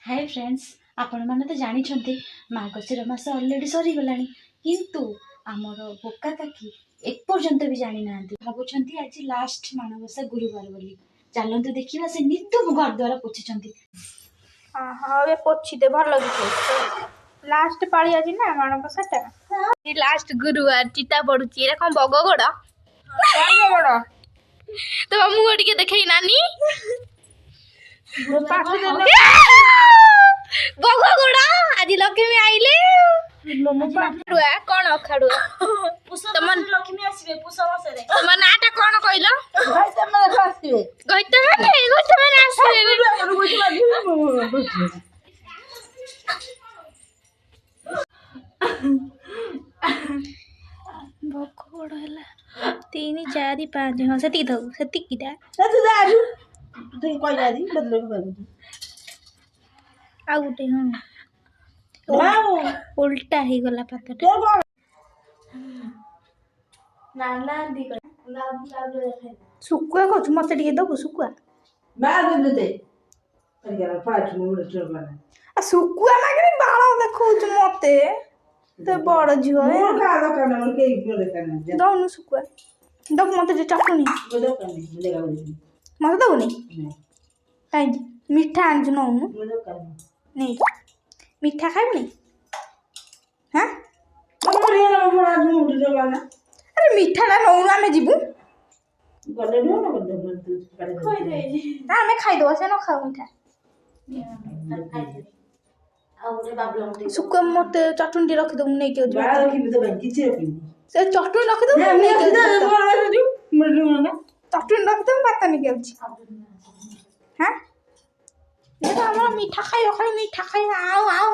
Hi friends, आपण मैंने तो जानी मार्गशीर मास अलरेडी सरीगलानी किंतु आमर बोका काकी एपर्यंत भी जानी ना भावुंट आज लास्ट माणबसा गुरुवार बोली। चलतु देखा से नित्य घर द्वारा पोछिंट। हाँ ये पोछीदे भल लास्ट पाली आज ना माणबसाटा लास्ट गुरुवार चिता पड़ुची एरा कौन बग गोड़ गोड़ तो मुह टिके देखई नानी बग गोड़ आज लक्ष्मी आइले कौन अखाड़ुआ लक्ष्मी आसबे पुष मासरे तुम नाटा कौन कहल गईत माने भोक बड़ है 3 4 5 हाँ से दऊ से आ गोटे हाँ उल्टा ही गला पातटा सुकुआ कह मत दबु सुकुआ सुकुआ मागे बाल देखौ मते तो बड़ झील दौनु सुकुआ दब मत चटनी मत दौनी कहीं मीठा आन नौनु नहीं मीठा खाइबनी हाँ अरे मीठा ना नौनु आमे जीवु आमे खाइदो से न खाऊ मीठा सुकुआ मत चटनी रखिद नहीं से चटनी रखिद चटनी रखिद बात नहीं हाँ मीठा खाई खाली मीठा खाई आऊ आऊ